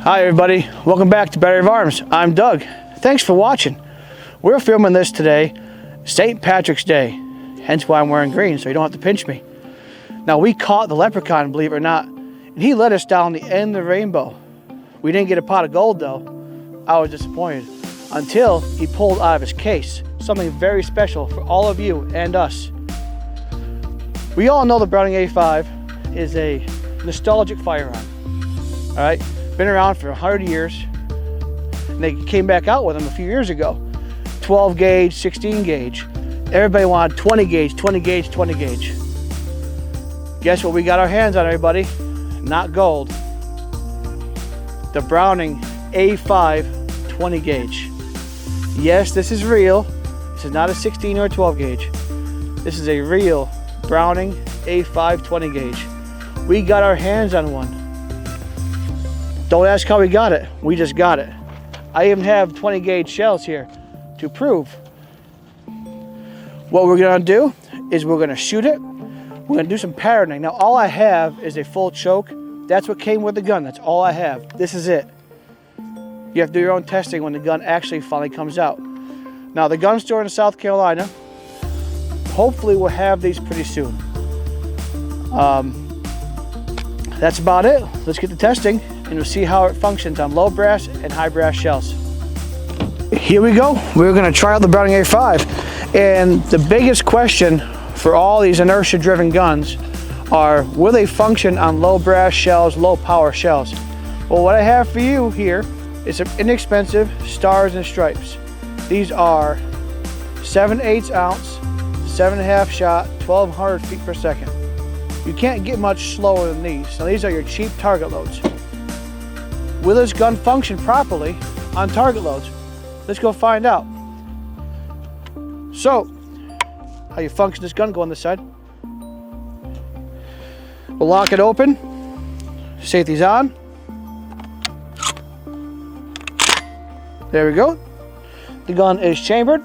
Hi everybody, welcome back to Pattering Arms. I'm Doug. Thanks for watching. We're filming this today, St. Patrick's Day, hence why I'm wearing green so you don't have to pinch me. Now we caught the leprechaun, believe it or not, and he led us down the end of the rainbow. We didn't get a pot of gold though. I was disappointed until he pulled out of his case something very special for all of you and us. We all know the Browning A5 is a nostalgic firearm, all right? Been around for 100 years, and they came back out with them a few years ago. 12 gauge, 16 gauge. Everybody wanted 20 gauge, 20 gauge, 20 gauge. Guess what we got our hands on, everybody? Not gold. The Browning A5 20 gauge. Yes, this is real. This is not a 16 or a 12 gauge. This is a real Browning A5 20 gauge. We got our hands on one. Don't ask how we got it, we just got it. I even have 20 gauge shells here to prove. What we're gonna do is we're gonna shoot it. We're gonna do some patterning. Now all I have is a full choke. That's what came with the gun, that's all I have. This is it. You have to do your own testing when the gun actually finally comes out. Now the gun store in South Carolina, hopefully we'll have these pretty soon. That's about it. Let's get to testing and we'll see how it functions on low brass and high brass shells. Here we go. We're gonna try out the Browning A5. And the biggest question for all these inertia driven guns are, will they function on low brass shells, low power shells? Well, what I have for you here is some inexpensive stars and stripes. These are 7/8 ounce, 7.5 shot, 1200 feet per second. You can't get much slower than these. Now these are your cheap target loads. Will this gun function properly on target loads? Let's go find out. So, how you function this gun, go on this side. We'll lock it open, safety's on. There we go. The gun is chambered.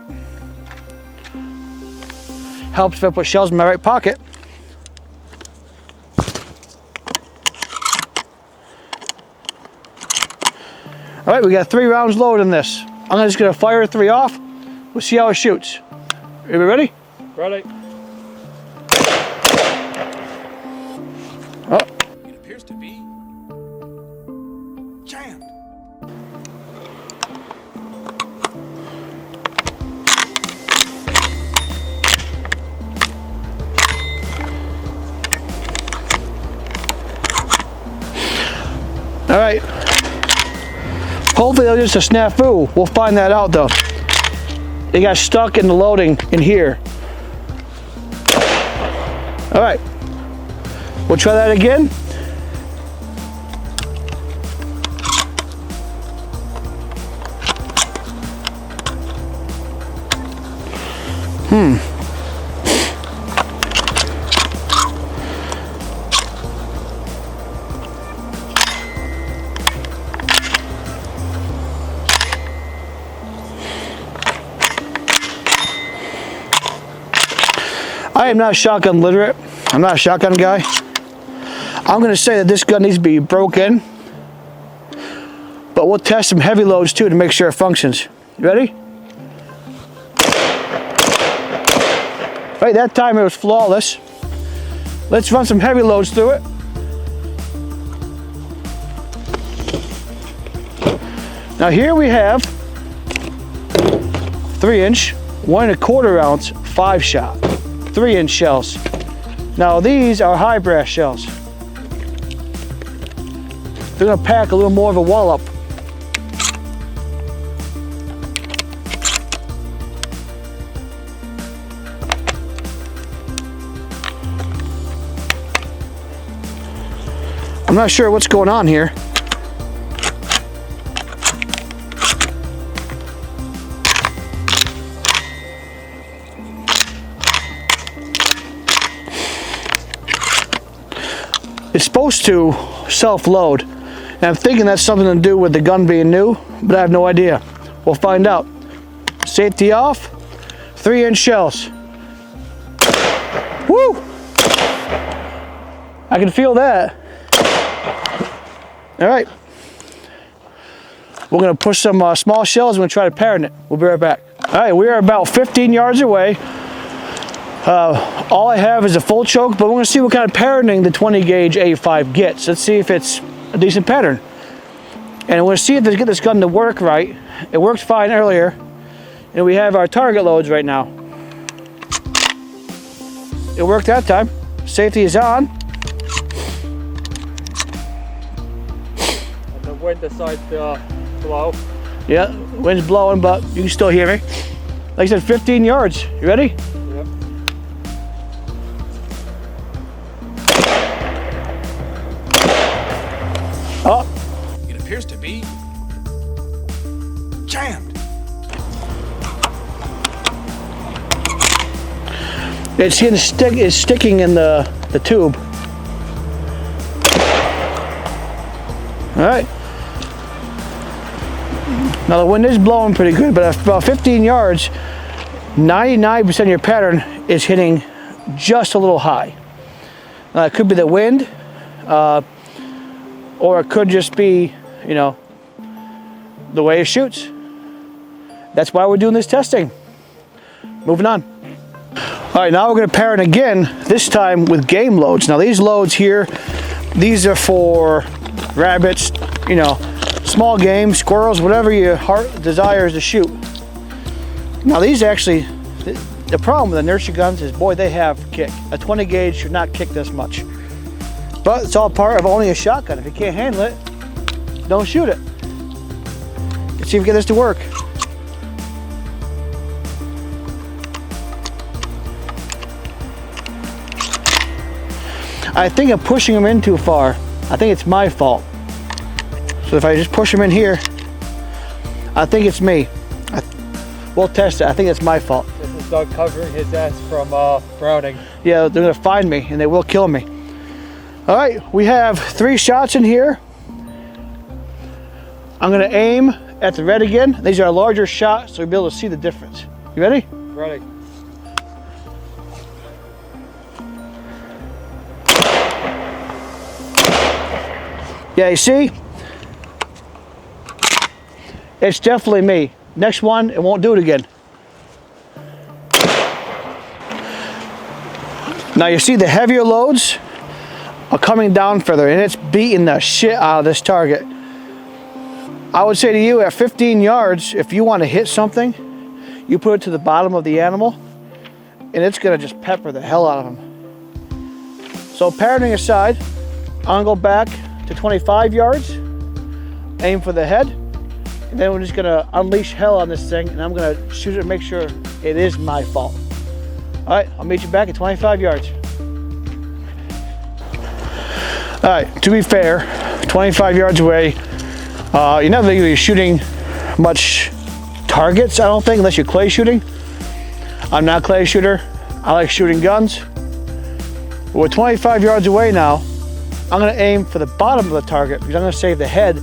Helps if I put shells in my right pocket. All right, we got 3 rounds loaded in this. I'm just gonna fire 3 off. We'll see how it shoots. Are we ready? Ready. Oh. It appears to be jammed. All right. Hopefully that's just a snafu. We'll find that out though. It got stuck in the loading in here. All right. We'll try that again. I am not shotgun literate. I'm not a shotgun guy. I'm gonna say that this gun needs to be broken, but we'll test some heavy loads too to make sure it functions. You ready? Right, that time it was flawless. Let's run some heavy loads through it. Now here we have 3-inch, 1 1/4 ounce, 5 shot. 3-inch shells. Now these are high brass shells. They're gonna pack a little more of a wallop. I'm not sure what's going on here. It's supposed to self-load, and I'm thinking that's something to do with the gun being new, but I have no idea. We'll find out. Safety off, 3-inch shells. Woo! I can feel that. All right, We're gonna push some small shells. We're gonna try to pattern it. We'll be right back. All right, we are about 15 yards away. All I have is a full choke, but we're gonna see what kind of patterning the 20 gauge A5 gets. Let's see if it's a decent pattern. And we're gonna see if they get this gun to work right. It worked fine earlier. And we have our target loads right now. It worked that time. Safety is on. And the wind decides to blow. Yeah, wind's blowing, but you can still hear me. Like I said, 15 yards. You ready? Yep. Oh. It appears to be jammed. It's sticking in the tube. All right. Now the wind is blowing pretty good, but at about 15 yards, 99% of your pattern is hitting just a little high. It could be the wind, or it could just be, you know, the way it shoots. That's why we're doing this testing. Moving on. All right, now we're gonna pattern again, this time with game loads. Now these loads here, these are for rabbits, you know, small game, squirrels, whatever your heart desires to shoot. Now these actually, the problem with the inertia guns is, boy, they have kick. A 20 gauge should not kick this much. But it's all part of owning a shotgun. If you can't handle it, don't shoot it. Let's see if we get this to work. I think I'm pushing them in too far. I think it's my fault. So if I just push them in here, I think it's me. We'll test it. I think it's my fault. This is Doug covering his ass from Browning. Yeah, they're gonna find me and they will kill me. All right, we have 3 shots in here. I'm gonna aim at the red again. These are larger shots, so you'll be able to see the difference. You ready? Ready. Yeah, you see? It's definitely me. Next one, it won't do it again. Now you see the heavier loads are coming down further and it's beating the shit out of this target. I would say to you, at 15 yards, if you want to hit something, you put it to the bottom of the animal and it's gonna just pepper the hell out of them. So patterning aside, I'm gonna go back to 25 yards, aim for the head, and then we're just gonna unleash hell on this thing and I'm gonna shoot it and make sure it is my fault. All right, I'll meet you back at 25 yards. All right, to be fair, 25 yards away, you're not really shooting much targets, I don't think, unless you're clay shooting. I'm not a clay shooter. I like shooting guns. We're 25 yards away now. I'm gonna aim for the bottom of the target because I'm gonna save the head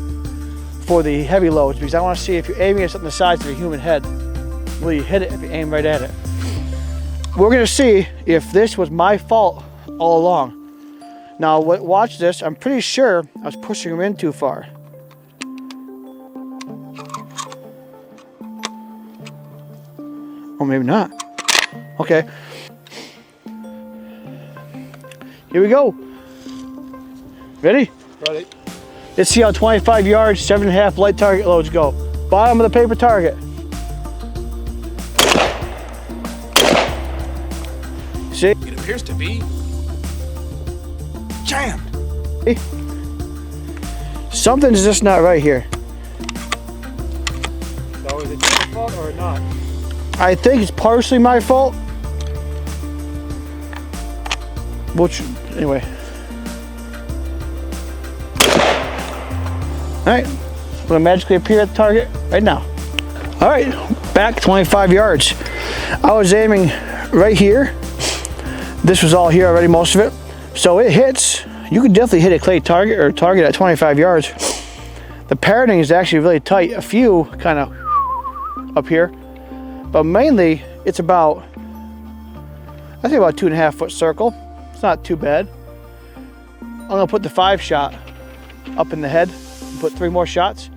for the heavy loads, because I wanna see if you're aiming at something the size of a human head, will you hit it if you aim right at it? We're gonna see if this was my fault all along. Now watch this, I'm pretty sure I was pushing him in too far. Or maybe not. Okay. Here we go. Ready? Ready. Let's see how 25 yards, 7.5 light target loads go. Bottom of the paper target. See? It appears to be jammed. See? Something's just not right here. So is it your fault or not? I think it's partially my fault. Which, anyway. All right, we're gonna magically appear at the target right now. All right, back 25 yards. I was aiming right here. This was all here already, most of it. So it hits, you could definitely hit a clay target or target at 25 yards. The parroting is actually really tight. A few kind of up here, but mainly it's about, I think about 2.5 foot circle. It's not too bad. I'm gonna put the 5 shot up in the head and put 3 more shots.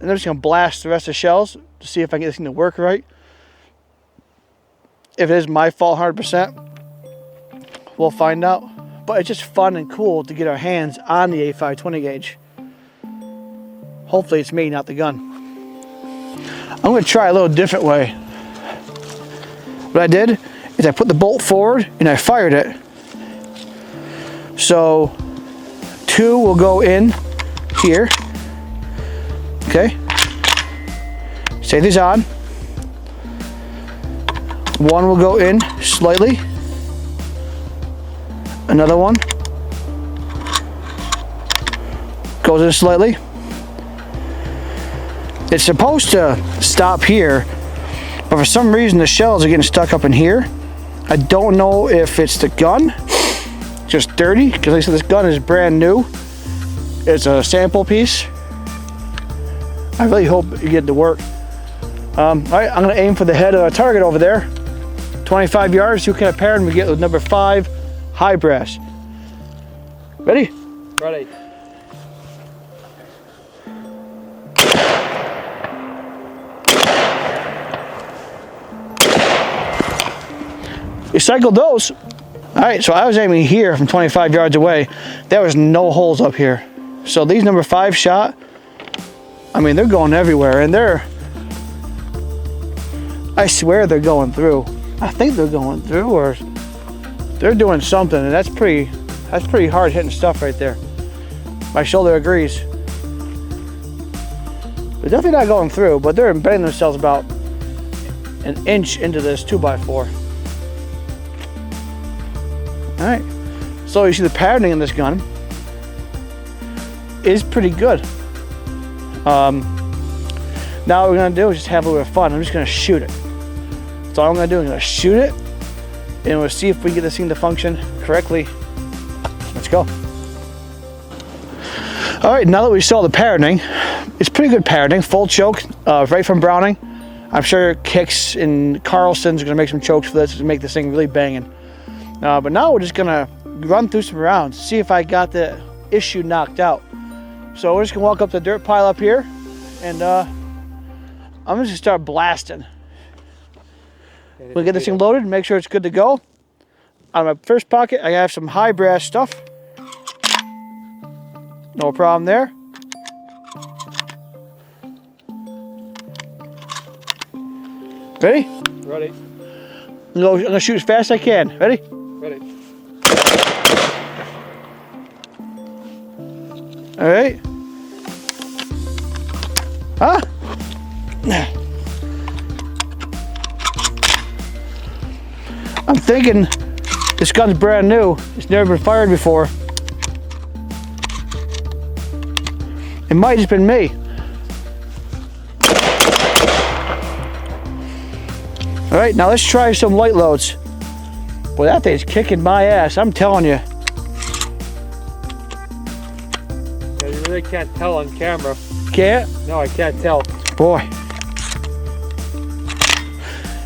and I'm just gonna blast the rest of the shells to see if I can get this thing to work right. If it is my fault 100%, we'll find out. But it's just fun and cool to get our hands on the A5 20 gauge. Hopefully it's me, not the gun. I'm gonna try a little different way. What I did is I put the bolt forward and I fired it. So 2 will go in here. Okay. Say these on. 1 will go in slightly. Another one goes in slightly. It's supposed to stop here, but for some reason the shells are getting stuck up in here. I don't know if it's the gun, just dirty, because like I said, this gun is brand new. It's a sample piece. I really hope you get it to work. All right, I'm gonna aim for the head of our target over there. 25 yards, see what kind of pattern we get with number 5 high brass. Ready? Ready. We cycled those. All right, so I was aiming here from 25 yards away. There was no holes up here. So these number 5 shot, I mean, they're going everywhere, and I swear they're going through. I think they're going through, or they're doing something, and that's pretty hard hitting stuff right there. My shoulder agrees. They're definitely not going through, but they're embedding themselves about an inch into this 2x4. All right, so you see the patterning in this gun is pretty good. Now what we're gonna do is just have a little bit of fun. I'm just gonna shoot it. That's all I'm gonna do. I'm gonna shoot it, and we'll see if we can get this thing to function correctly. Let's go. All right, now that we saw the patterning, it's pretty good patterning, full choke, right from Browning. I'm sure Kicks and Carlson's are gonna make some chokes for this to make this thing really banging. But now we're just gonna run through some rounds, see if I got the issue knocked out. So we're just gonna walk up the dirt pile up here, and I'm just gonna start blasting. We'll get this thing loaded, make sure it's good to go. Out of my first pocket, I have some high brass stuff. No problem there. Ready? Ready. I'm gonna shoot as fast as I can. Ready? Ready. All right. Huh? I'm thinking this gun's brand new. It's never been fired before. It might have just been me. All right, now let's try some light loads. Boy, that thing's kicking my ass, I'm telling you. Yeah, you really can't tell on camera. Can't? No, I can't tell. Boy.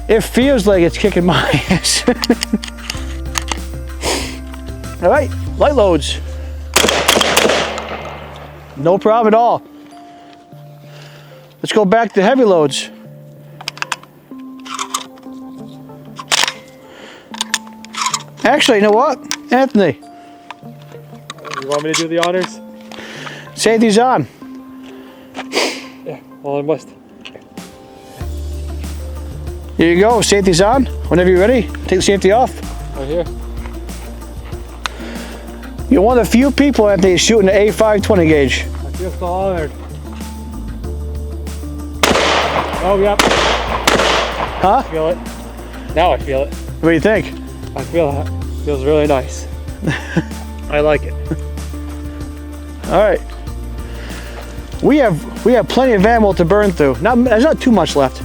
It feels like it's kicking my ass. All right, light loads. No problem at all. Let's go back to heavy loads. Actually, you know what, Anthony? You want me to do the honors? Safety's on. Yeah, well, I must. Here you go, safety's on. Whenever you're ready, take the safety off. Right here. You're one of the few people, Anthony, shooting an A5 20 gauge. I feel so honored. Oh, yep. Huh? I feel it. Now I feel it. What do you think? I feel it. Feels really nice. I like it. All right. We have plenty of ammo to burn through. There's not too much left.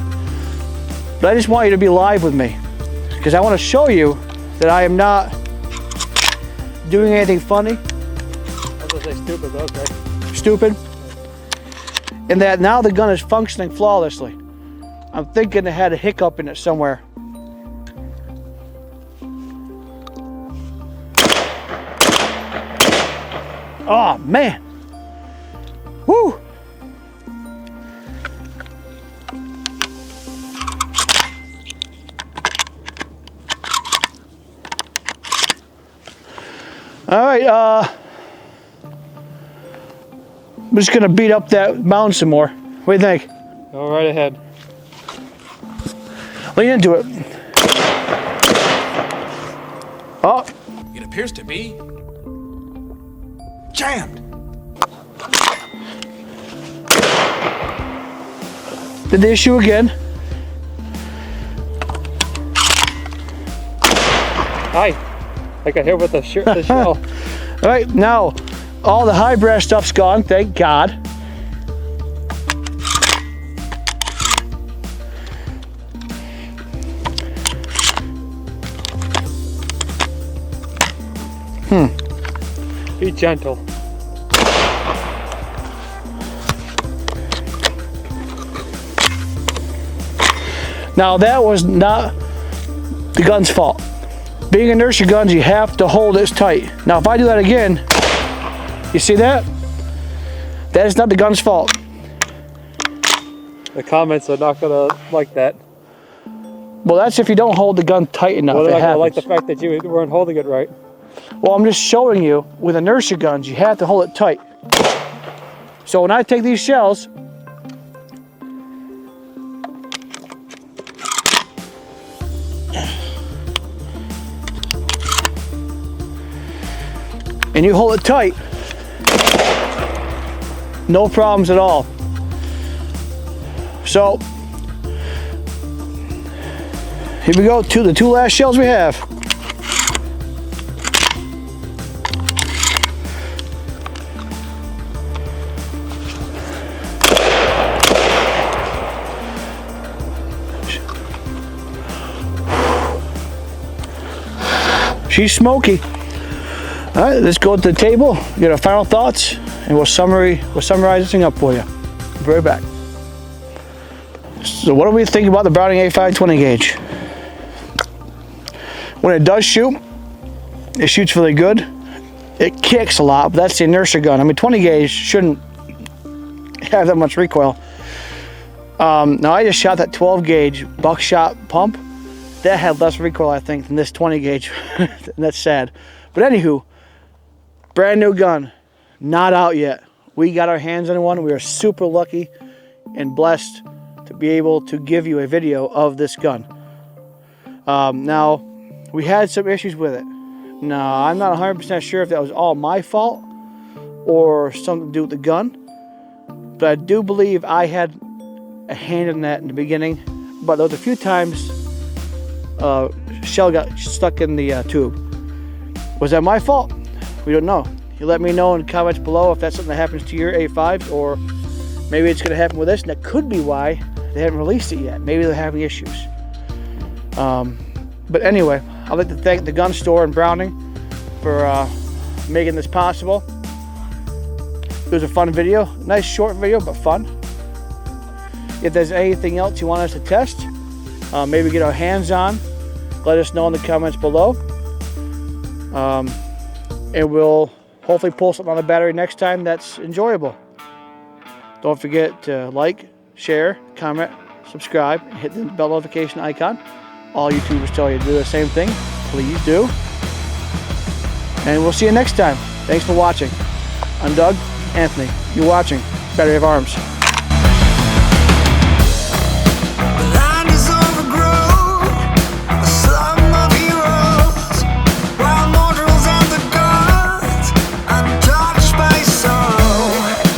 But I just want you to be live with me, because I want to show you that I am not doing anything funny. I was gonna say stupid, but okay. Stupid. And that now the gun is functioning flawlessly. I'm thinking it had a hiccup in it somewhere. Oh man. Woo. All right, I'm just gonna beat up that mound some more. What do you think? Go right ahead. Lean into it. Oh. It appears to be jammed. Did the issue again. Hi. I got hit with the shell. All right, now all the high brass stuff's gone, thank God. Be gentle. Now that was not the gun's fault. Being inertia guns, you have to hold it tight. Now if I do that again, you see that? That is not the gun's fault. The comments are not gonna like that. Well, that's if you don't hold the gun tight enough. Well, It they're not gonna happens. like the fact that you weren't holding it right. Well, I'm just showing you, with inertia guns, you have to hold it tight. So when I take these shells, and you hold it tight, no problems at all. So, here we go, the two last shells we have. She's smoky. All right, let's go to the table, get our final thoughts, and we'll summarize this thing up for you. Be right back. So what do we think about the Browning A5 20 gauge? When it does shoot, it shoots really good. It kicks a lot, but that's the inertia gun. I mean, 20 gauge shouldn't have that much recoil. Now I just shot that 12 gauge buckshot pump. That had less recoil, I think, than this 20 gauge. And that's sad. But anywho, brand new gun, not out yet. We got our hands on one. We are super lucky and blessed to be able to give you a video of this gun. Now, we had some issues with it. Now, I'm not 100% sure if that was all my fault or something to do with the gun. But I do believe I had a hand in that in the beginning. But there was a few times shell got stuck in the tube. Was that my fault? We don't know. You let me know in the comments below if that's something that happens to your A5s, or maybe it's going to happen with this, and that could be why they haven't released it yet. Maybe they're having issues. But anyway, I'd like to thank the gun store in Browning for making this possible. It was a fun video, nice short video, but fun. If there's anything else you want us to test, maybe get our hands on, let us know in the comments below. And we'll hopefully pull something on the battery next time that's enjoyable. Don't forget to like, share, comment, subscribe, and hit the bell notification icon. All YouTubers tell you to do the same thing. Please do. And we'll see you next time. Thanks for watching. I'm Doug, Anthony. You're watching Battery of Arms.